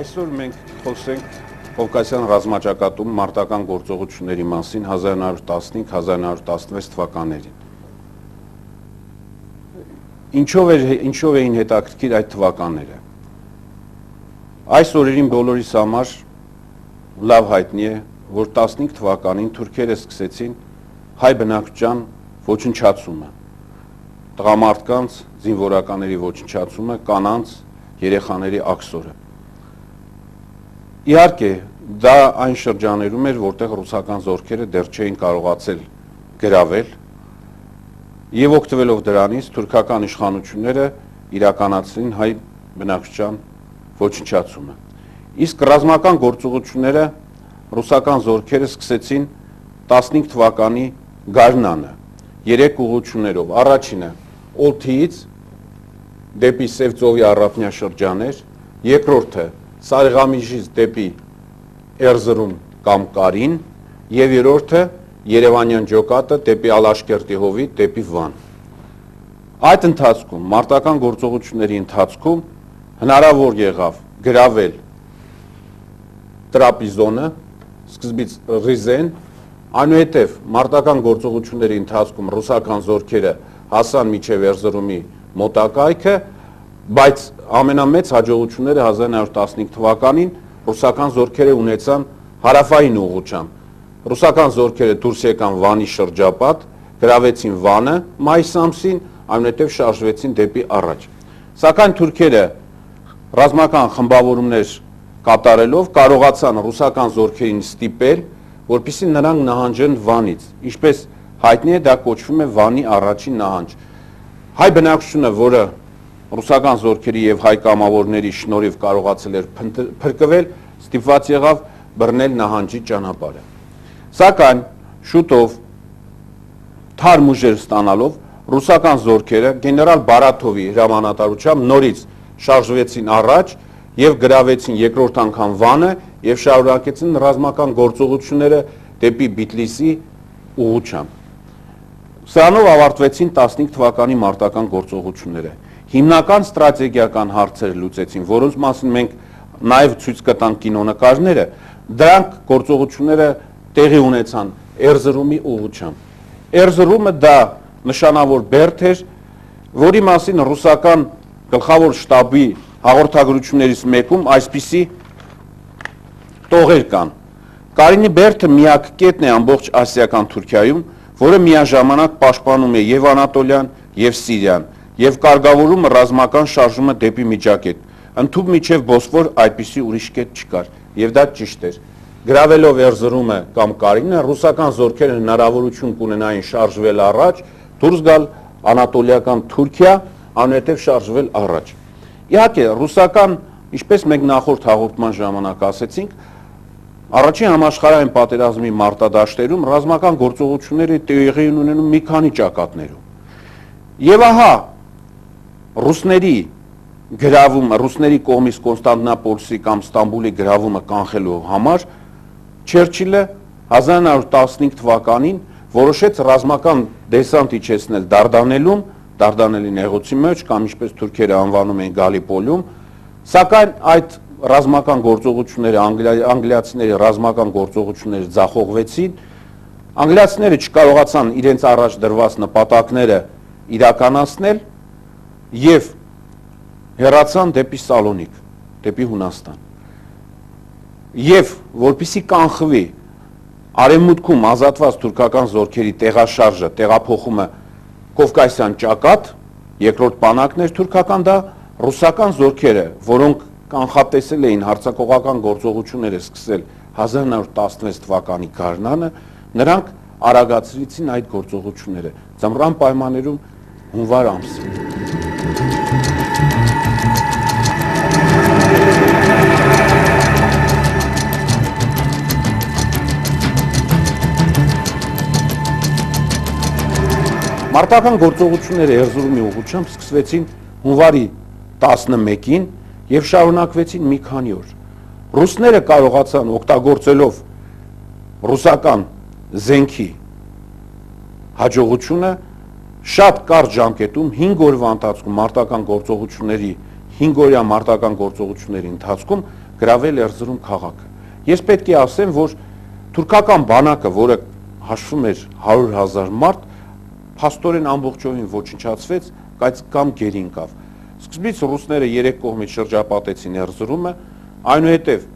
Այսօր մենք խոսենք Կովկասյան ռազմաճակատում մարտական գործողությունների մասին 1915-1916 թվականներին։ Ինչով էին հետաքրքիր այդ թվականները։ Այս օրերին բոլորիս համար լավ հայտնի է, որ 15 թվականին թուրքերը սկսեցին հայ բնակչության ոչնչացումը, տղամարդկանց, զինվորականների ոչնչացումը, կանանց, երեխաների աքսորը։ Իհարկե, դա այն շրջաներում էր, որտեղ ռուսական զորքերը դեռ չէին կարողացել գրավել, եւ օգտվելով դրանից թուրքական իշխանությունները իրականացրին հայ բնակչության ոչնչացումը։ Իսկ ռազմական գործողությունները ռուսական զորքերը սկսեցին 15 թվականի գարնանը 3 ուղղություններով։ Առաջինը Օլթիից դեպի Սևծովի առափնյա շրջաներ, երկրորդը Սարիղամիժից դեպի Էրզրում կամ Կարին եւ երրորդը Երևանյան ջոկատը դեպի Ալաշկերտի հովիտ դեպի Վան։ Այդ ընթացքում մարտական գործողությունների ընթացքում հնարավոր եղավ գրավել Տրապիզոնը, սկզբից Ռիզեն, այնուհետև մարտական գործողությունների ընթացքում ռուսական զորքերը հասան մինչև Էրզրումի մոտակայքը, բայց ամենամեծ հաջողությունները 1915 թվականին ռուսական զորքերը ունեցան հարավային ուղղությամբ։ Ռուսական զորքերը դուրս եկան Վանի շրջապատ, գրավեցին Վանը մայիս ամսին, այնուհետև շարժվեցին դեպի առաջ։ Սակայն թուրքերը ռազմական խմբավորումներ կատարելով կարողացան ռուսական զորքերին ստիպել, որպեսզի նրանք նահանջեն Վանից։ Ինչպես հայտնի է, դա կոչվում է Վանի առաջին նահանջ։ Հայ բնակչությունը, որը ռուսական զորքերի եւ հայ կամավորների շնորհիվ կարողացել էր փրկվել, ստիպված եղավ բռնել նահանջի ճանապարհը։ Սակայն շուտով թարմ ուժեր ստանալով ռուսական զորքերը գեներալ Բարաթովի հրամանատարությամբ նորից շարժվեցին առաջ եւ գրավեցին երկրորդ անգամ Վանը եւ շարունակեցին ռազմական գործողությունները դեպի Բիթլիսի ուղղությամբ։ Սրանով ավարտվեցին 15 թվականի մարտական գործողությունները։ Հիմնական ստրատեգիական հարցեր լուծեցին, որոնց մասին մենք նաև ցույց կտանք կինոնկարները, դրանք գործողությունները տեղի ունեցան Էրզրումի ուղղությամբ։ Էրզրումը դա նշանավոր բերդ էր, որի մասին ռուսական գլխավոր շտաբի հաղորդագրություններից մեկում այսպիսի տողեր կան։ Կարինի բերդը միակ կետն է ամբողջ ասիական Թուրքիայում, որը միաժամանակ պաշտպանում է եւ Անատոլիան եւ Սիրիան եւ կարգավորում ռազմական շարժումը դեպի Միջագետ։ Ընդհուպ միջև Բոսֆոր այդպիսի ուրիշ կետ չկար, եւ դա ճիշտ էր։ Գրավելով Էրզրումը կամ Կարինը, ռուսական զորքերը հնարավորություն կունենային շարժվել առաջ, դուրս գալ Անատոլիական Թուրքիա, անհետև շարժվել առաջ։ Իհարկե, ռուսական, ինչպես մենք նախորդ հաղորդման ժամանակ ասեցինք, առաջին համաշխարհային պատերազմի մարտադաշտերում ռազմական գործողությունները տեղի ունենում մի քանի ճակատներում։ Եվ ահա ռուսների գրավումը, ռուսների կողմից Կոնստանտինոպոլսի կամ Ստամբուլի գրավումը կանխելու համար Չերչիլը 1915 թվականին որոշեց ռազմական դեսանտ իջեցնել Դարդանելում, Դարդանելի նեղուցի մեջ կամ ինչպես թուրքերը անվանում են Գալիպոլիում, սակայն այդ ռազմական գործողությունները անգլիացիների ռազմական գործողությունները ձախողվեցին, անգլիացիները չկարողացան իրենց առաջ դրված նպատակները իրականացնել եւ հեռացան դեպի Սալոնիկ, դեպի Հունաստան։ Եվ որպեսզի կանխվի արևմուտքում ազատված թուրքական զորքերի տեղաշարժը, տեղափոխումը Կովկասյան ճակատ, երկրորդ բանակն էր թուրքական, դա ռուսական զորքերը, որոնք կանխատեսել էին հարձակողական գործողությունները սկսել 1916 թվականի գարնանը, նրանք արագացրեցին այդ գործողությունները ձմռան պայմաններում հունվար ամսին։ Մարտական գործողությունները Էրզրումի ուղղությամբ սկսվեցին հունվարի 11-ին եւ շարունակվեցին մի քանի օր։ Ռուսները կարողացան օգտագործելով ռուսական զենքի հաջողությունը շատ կարճ ժամկետում 5 օրվա ընթացքում մարտական գործողությունների 5 օրյա մարտական գործողությունների ընթացքում գրավել Էրզրում քաղաքը։ Ես պետք է ասեմ, որ թուրքական բանակը, որը հաշվում էր 100,000 մարդ, փաստորեն ամբողջովին ոչնչացվեց, կամ գերի ընկավ։ Սկզբից ռուսները 3 կողմից շրջապատեցին Էրզրումը, այնուհետև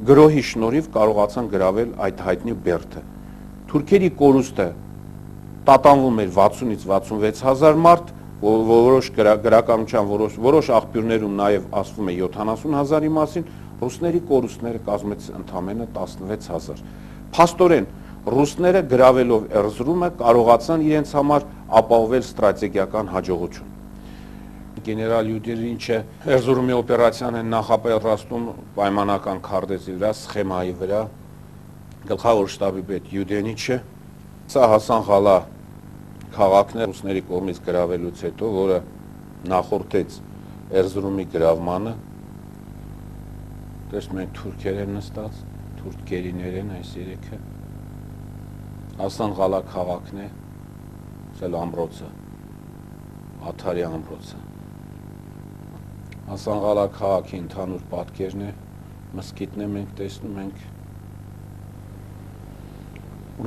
գրոհի շնորհիվ կարողացան գրավել այդ հայտնի Բերդը։ Թուրքերի կորուստը տատանվում էր 60-ից 66,000 մարդ, որոշ գրականության որոշ աղբյուրներում նաև ասվում է 70,000-ի մասին, ռուսների կորուստները կազմեց ընդամենը 16,000։ Փաստորեն ռուսները գրավելով Էրզրումը կարողացան իրենց համար ապահովել ստրատեգիական հաջողություն։ Գեներալ Յուդելինչը Էրզրումի օպերացիան են նախապատրաստում պայմանական քարտեզի վրա, սխեմայի վրա, գլխավոր շտաբի պետ Յուդելինչը, սա Հասան Ղալա քաղաքն է ռուսների կողմից գրավելուց հետո, որը նախորդեց Էրզրումի գրավմանը։ Տեսնում ենք թուրքեր են նստած, թուրքերիներ են այս երեքը։ Հասան Ղալա քաղաքն է, սել ամրոցը, Աթարի ամրոցը։ Հասան Ղալա քաղաքի ընդհանուր պատկերն է, մզկիթն է մենք տեսնում ենք։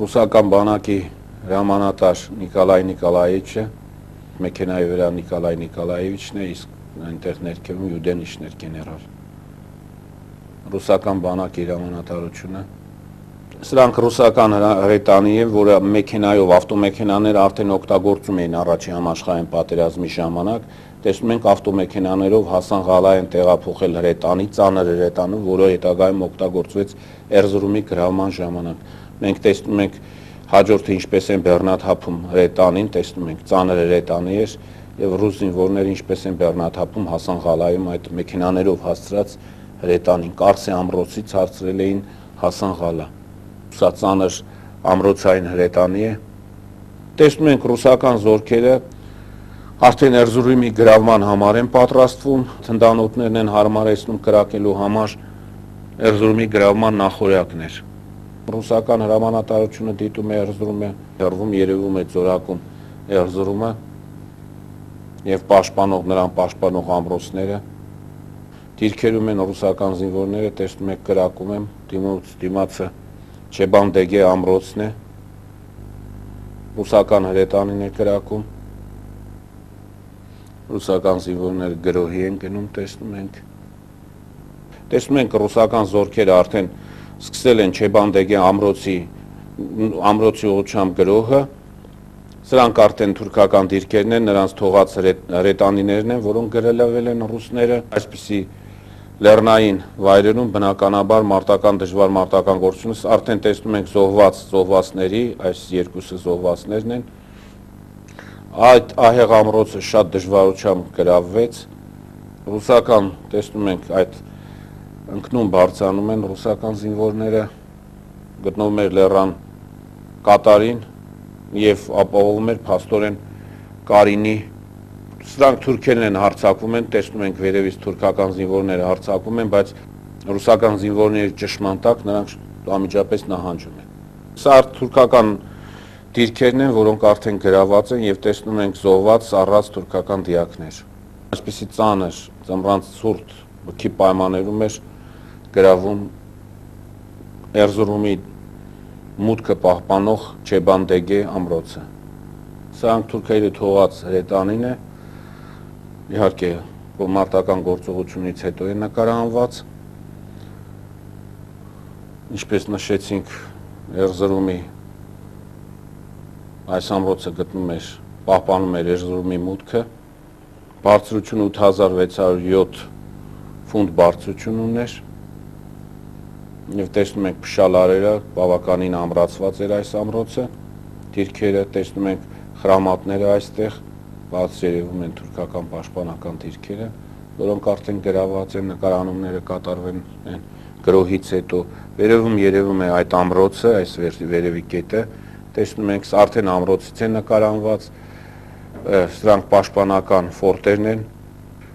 Ռուսական բանակի հրամանատար Նիկոլայ Նիկոլաևիչը, մեքենայի վրա Նիկոլայ Նիկոլաևիչն է, իսկ այնտեղ ներքևում Յուդենիչն էր գեներալ։ Ռուսական բանակի հրամանատարությունը։ Սրանք ռուսական հրետանի է, որը մեքենայով, ավտոմեքենաները արդեն օգտագործում էին առաջին համաշխարհային պատերազմի ժամանակ։ Տեսնում ենք ավտոմեքենաներով Հասան Ղալա են տեղափոխել հրետանի, ծանր հրետանը, որը հետագայում օգտագործվեց Էրզրումի գրավման ժամանակ։ Մենք տեսնում ենք հաջորդը ինչպես են բեռնաթափում հրետանին, տեսնում ենք ծանր հրետանի էր եւ ռուս զինվորները ինչպես են բեռնաթափում Հասան Ղալայում այդ մեքենաներով հասցրած հրետանին, Կարսի ամրոցից հարցրել էին Հասան Ղալա։ Սա ծանր ամրոցային հրետանի է։ Տեսնում ենք ռուսական զորքերը արդեն Էրզրումի գրավման համար են պատրաստվում, թնդանոթներն են հարմարեցնում կրակելու համար Էրզրումի գրավման նախօրյակներ։ Ռուսական հրամանատարությունը դիտում է Էրզրումը, հեռվում երևում է ծորակում Էրզրումը եւ նրան պաշտպանող ամրոցները։ Դիրքերում են ռուսական զինվորները, տեսնում եք կրակում են, դիմացը Չեբանդեգե ամրոցն է, ռուսական հրետանին է կրակում, ռուսական զինվորները գրոհի են գնում, տեսնում ենք ռուսական զորքերը արդեն սկսել են Չեբանդեգե ամրոցի ուղղությամբ գրոհը, սրանք արդեն թուրքական դիրքերն են, նրանց թողած հրետանիներն են, որոնք գրավել են ռուսները, այսպիսի լեռնային վայրերում բնականաբար դժվար մարտական գործունեություն, արդեն տեսնում ենք զոհվածների, այս երկուսը զոհվածներն են։ Այդ ահեղ ամրոցը շատ դժվարությամբ գրավվեց։ Ռուսական, տեսնում ենք, այդ ընկնում բարձրանում են ռուսական զինվորները, գտնվում էր լեռան կատարին եւ ապահովում էր փաստորեն Կարինի։ Սրանք թուրքերն են հարձակվում են, տեսնում ենք վերևից թուրքական զինվորները հարձակվում են, բայց ռուսական զինվորների ճշմարտ տակ նրանք անմիջապես նահանջում են։ Սա թուրքական դիրքերն են, որոնք արդեն գրաված են եւ տեսնում ենք զոհված առած թուրքական դիակներ։ Այսպիսի ծանր, ձմռան ցուրտ բքի պայմաններում էր գրավում Էրզրումի մուտքը պահպանող Չեբանդեգե ամրոցը։ Սրանք թուրքերի թողած հրետանին է, իհարկե մարտական գործողությունից հետո է նկարահանված։ Ինչպես նշեցինք, Էրզրումի այս ամրոցը պահպանում էր Էրզրումի մուտքը, բարձրությունը 8607 ֆունտ բարձրություն ուներ, եւ տեսնում ենք փշալարերը, բավականին ամրացված էր այս ամրոցը, դիրքերը, տեսնում ենք խրամատները այստեղ, բաց երևում են թուրքական պաշտպանական դիրքերը, որոնք արդեն գրաված են, նկարանումները կատարվել են գրոհից հետո։ Վերևում երևում է այդ ամրոցը, այս վերևի կետը, տեսնում ենք արդեն ամրոցից են նկարանված, սրանք պաշտպանական ֆորտերն են։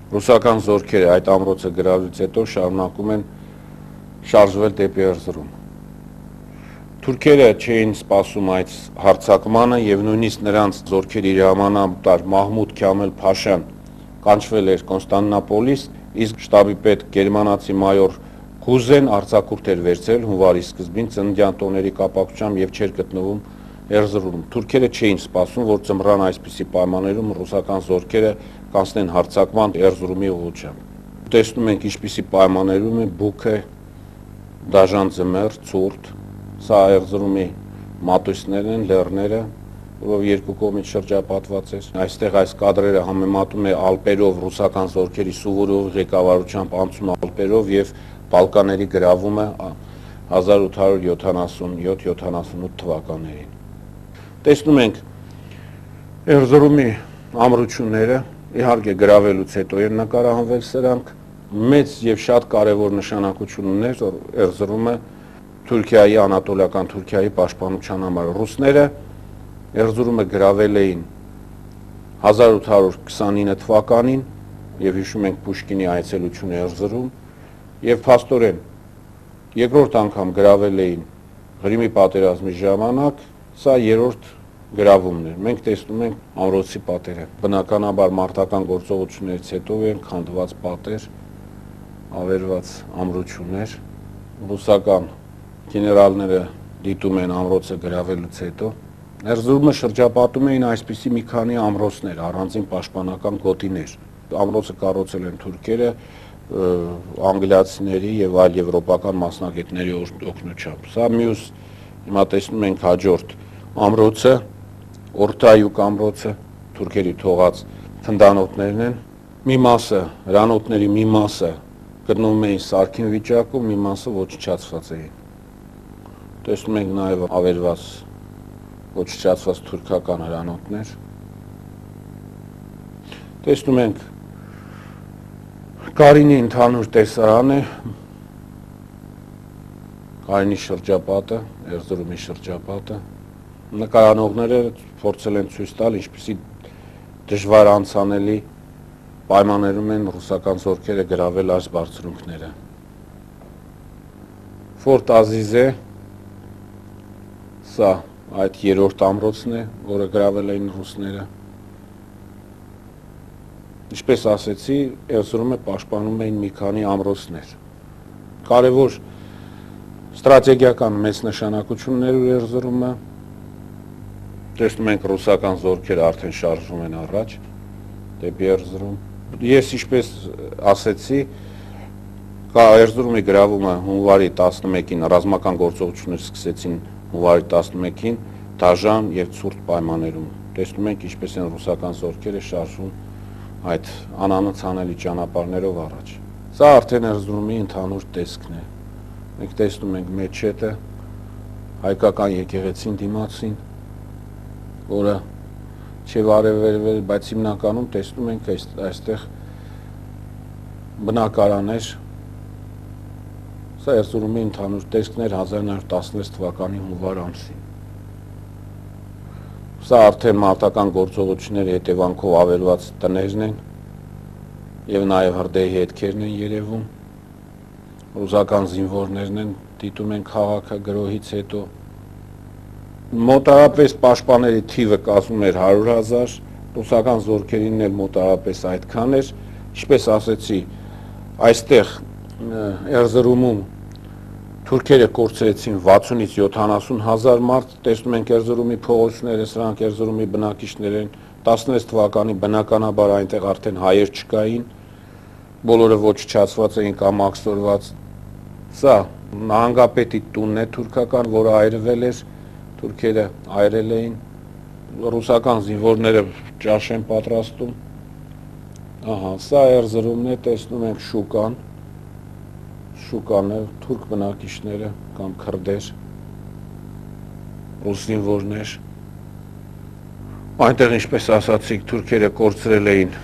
Ռուսական զորքերը այդ ամրոցը գրավից հետո շարունակում են շարժվել դեպի Էրզրում։ Թուրքերը չէին սպասում այդ հարձակմանը եւ նույնիսկ նրանց զորքերի հրամանատար Մահմուդ Քամել Փաշան կանչվել էր Կոնստանդնապոլիս, իսկ շտաբի պետ գերմանացի մայոր Հուզեն արձակուրդ էր վերցրել հունվարի սկզբին ծննդյան տոների կապակցությամբ եւ չէր գտնվում Էրզրումում։ Թուրքերը չէին սպասում, որ ձմռան այսպիսի պայմաններում ռուսական զորքերը կանցնեն հարձակման Էրզրումի ուղղությամբ։ Տեսնում ենք ինչպիսի պայմաններում է բուք է, դաժան ձմեռ, ցուրտ, սա Էրզրումի մատույցներն են, լեռները, որով երկու կողմից շրջապատված է։ Այստեղ այս կադրերը համեմատում է Ալպերով ռուսական զորքերի Սուվորովի ղեկավարությամբ անցում Ալպերով եւ Բալկանների գրավումը 1877-78 թվականներին։ Տեսնում ենք Էրզրումի ամրությունները, իհարկե գրավելուց հետո են նկարահանվել սրանք, մեծ եւ շատ կարեւոր նշանակություն ուներ Էրզրումը Թուրքիայի, Անատոլիական Թուրքիայի պաշտպանության համար։ Ռուսները Էրզրումը գրավել էին 1829 թվականին եւ հիշում ենք Պուշկինի այցելությունը Էրզրում եւ փաստորեն երկրորդ անգամ գրավել էին Ղրիմի պատերազմի ժամանակ, սա երրորդ գրավումն էր։ Մենք տեսնում ենք ամրոցի պատերը։ Բնականաբար մարտական գործողություններից հետո են քանդված պատեր, ավերված ամրություններ։ Ռուսական գեներալները դիտում են ամրոցը գրավելուց հետո։ Էրզրումը շրջապատում էին այսպիսի մի քանի ամրոցներ, առանձին պաշտպանական գոտիներ։ Ամրոցը կառուցել են թուրքերը անգլիացիների եւ այլ եվրոպական մասնագետների օգնությամբ։ Սա մյուս հիմա տեսնում ենք հաջորդ ամրոցը, Օրթայուկ ամրոցը, թուրքերի թողած թնդանոթներն են։ Մի մասը, հրանոթների մի մասը գտնվում էին սարքին վիճակում, մի մասը ոչնչացված էին։ Տեսնում ենք նաեւ ավերված ոչնչացված թուրքական հրանոթներ։ Տեսնում ենք Կարինի ընդհանուր տեսարանը, Կարինի շրջապատը, Էրզրումի շրջապատը, նկարանողները փորձել են ցույց տալ, ինչպիսի դժվար անցանելի պայմաններում են ռուսական զորքերը գրավել այս բարձունքները։ Ֆորտ Ազիզե, սա այդ երրորդ ամրոցն է, որը գրավել էին ռուսները։ Ինչպես ասեցի, Էրզրումը պաշտպանում էին մի քանի ամրոցներ։ Կարևոր ստրատեգիական մեծ նշանակություններ ուներ Էրզրումը։ Տեսնում ենք ռուսական զորքերը արդեն շարժվում են առաջ դեպի Էրզրում։ Ես ինչպես ասեցի, Էրզրումի գրավումը հունվարի 11-ին ռազմական գործողություններ սկսեցին հունվարի 11-ին դաժան եւ ցուրտ պայմաններում։ Տեսնում ենք ինչպես են ռուսական զորքերը շարժվում այդ անանցանելի ճանապարհներով առաջ։ Սա արդեն Էրզրումի ընդհանուր տեսքն է։ Մենք տեսնում ենք մեջետը, հայկական եկեղեցին դիմացին, որը չէ արևելվել, բայց հիմնականում տեսնում ենք այստեղ բնակարաններ։ Սա Էրզրումի ընդհանուր տեսքն էր 1916 թվականի հունվար ամսին։ Սա արդեն մարտական գործողությունների հետևանքով ավերված տներն են եւ նաեւ հրդեհի հետքերն են երևում։ Ռուսական զինվորներն են դիտում են քաղաքը գրոհից հետո։ Մոտարապես պաշտպանների թիվը կազմում էր 100,000, ռուսական զորքերին էլ մոտարապես այդքան էր։ Ինչպես ասեցի, այստեղ Էրզրումում թուրքերը կորցրեցին 60-ից 70,000 մարդ, տեսնում ենք Էրզրումի փողոցները, սրանք Էրզրումի բնակիչներ են, 16 թվականի բնականաբար այնտեղ արդեն հայեր չկային, բոլորը ոչնչացված էին կամ աքսորված։ Սա նահանգապետի տունն է թուրքական, որը այրվել էր, թուրքերը այրել էին, ռուսական զինվորները ճաշ են պատրաստում։ Ահա, սա Էրզրումն է, տեսնում ենք շուկան, շուկանը, թուրք բնակիչները կամ քրդեր, ռուս զինվորներ։ Այնտեղ, ինչպես ասացիք, թուրքերը կորցրել էին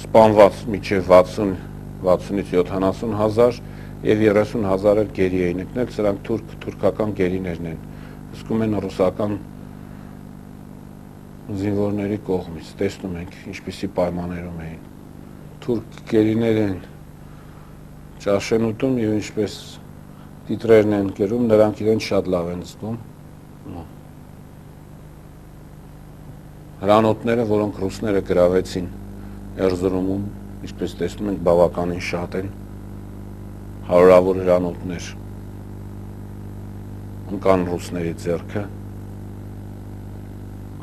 սպանված մինչև 60-ից 70,000 եւ 30,000 էլ գերի էին ընկնել, սրանք թուրքական գերիներն են, հսկում են ռուսական զինվորների կողմից, տեսնում ենք ինչպիսի պայմաններում էին։ Թուրք գերիներ են ճաշ են ուտում եւ ինչպես տիտրերն են գրում, նրանք իրենց շատ լավ են զգում։ Հրանոթները, որոնք ռուսները գրավեցին Էրզրումում, ինչպես տեսնում ենք, բավականին շատ են։ հարյուրավոր հրանոթներ ընկան ռուսների ձեռքը,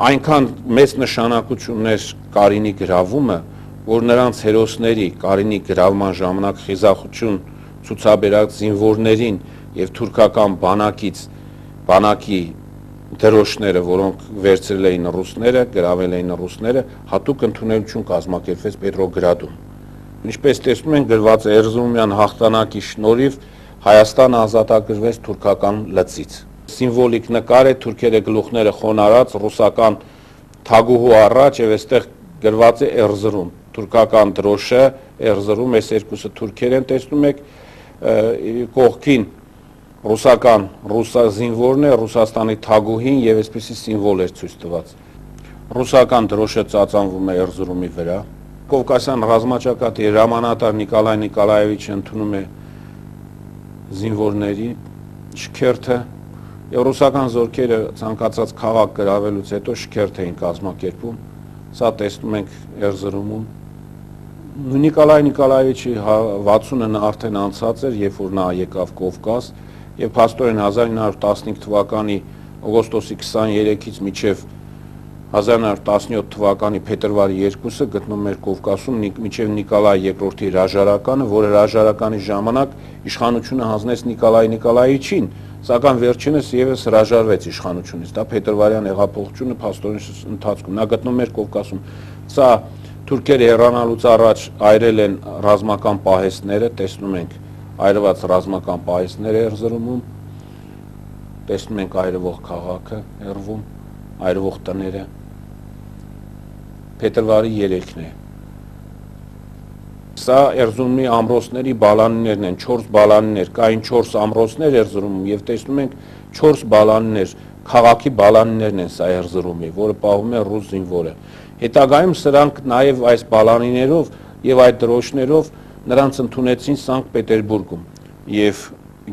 այնքան մեծ նշանակություն ուներ Կարինի գրավումը, որ նրանց հերոսների Կարինի գրավման ժամանակ խիզախություն ցուցաբերած զինվորներին եւ թուրքական բանակի դրոշները, որոնք վերցրել էին ռուսները, գրավել էին ռուսները, հատուկ ընդունելություն կազմակերպվեց Պետրոգրադում։ Ինչպես տեսնում են, գրված է Էրզրումյան հաղթանակի շնորհիվ Հայաստանը ազատագրվեց թուրքական լծից։ Սիմվոլիկ նկար է, թուրքերը գլուխները խոնարած, ռուսական թագուհու առաջ եւ այստեղ գրված է Էրզրում, թուրքական դրոշը Էրզրում, այս երկուսը թուրքեր են, տեսնում եք, կողքին ռուսական զինվորն է, Ռուսաստանի թագուհին եւ այսպիսի սիմվոլ էր ցույց տված։ Ռուսական դրոշը ծածանվում է Էրզրումի վրա։ Կովկասյան ռազմաճակատի հրամանատար Նիկոլայ Նիկոլաևիչը ընդունում է զինվորների շքերթը եւ ռուսական զորքերը ցանկացած քաղաք գրավելուց հետո շքերթ էին կազմակերպում։ Սա տեսնում ենք Էրզրումում։ Նիկոլայ Նիկոլաևիչի 60-ը արդեն անցած էր, երբ որ նա եկավ Կովկաս, եւ փաստորեն 1915 թվականի օգոստոսի 23-ից մինչև 1917 թվականի փետրվարի 2-ը գտնում էր Կովկասում մինչև Նիկոլայ II-ի հրաժարականը, որը հրաժարականի ժամանակ իշխանությունը հանձնեց Նիկոլայ Նիկոլաևիչին, սակայն վերջինս եւս հրաժարվեց իշխանությունից։ Դա փետրվարյան հեղափոխությունը փաստորեն ընթացքում նա գտնում էր Կովկասում։ Սա թուրքերը հեռանալուց առաջ այրել են ռազմական պահեստները, տեսնում ենք այրված ռազմական պահեստներ Էրզրումում, տեսնում ենք այրվող քաղաքը Էրվում, այրվող տները, փետրվարի 3-ն է։ Սա Էրզրումի ամրոցների բալանիներն են, 4 բալանիներ, կային 4 ամրոցներ Էրզրումում եւ տեսնում ենք 4 բալանիներ, քաղաքի բալանիներն են սա Էրզրումի, որը պահում է ռուս զինվորը։ Հետագայում սրանք նաեւ այս բալանիներով եւ այդ դրոշներով նրանց ընդունեցին Սանկտ Պետերբուրգում եւ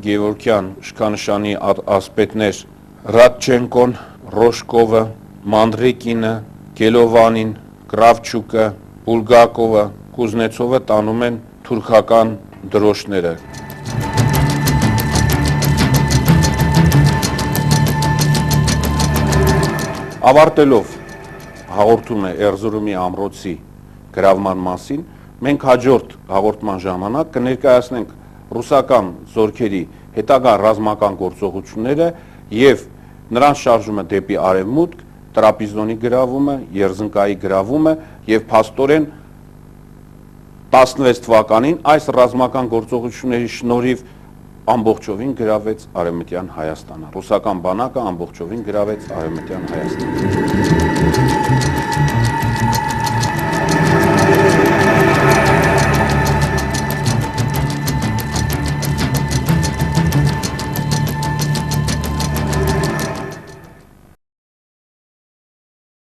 Գևորգյան իշխանշանի ասպետներ Ռադչենկոն, Ռոշկովը, Մանդրիկինը, Գելովանին, Կրավչուկը, Բուլգակովը, Կուզնեցովը տանում են թուրքական դրոշները։ Ավարտելով հաղորդումը Էրզրումի ամրոցի գրավման մասին, մենք հաջորդ հաղորդման ժամանակ կներկայացնենք ռուսական զորքերի հետագա ռազմական գործողությունները եւ նրանց շարժումը դեպի արևմուտք, Տրապիզոնի գրավումը, Երզնկայի գրավումը եւ փաստորեն 16 թվականին այս ռազմական գործողությունների շնորհիվ ամբողջովին գրավեց Արևմտյան Հայաստանը։ Ռուսական բանակը ամբողջովին գրավեց Արևմտյան Հայաստանը։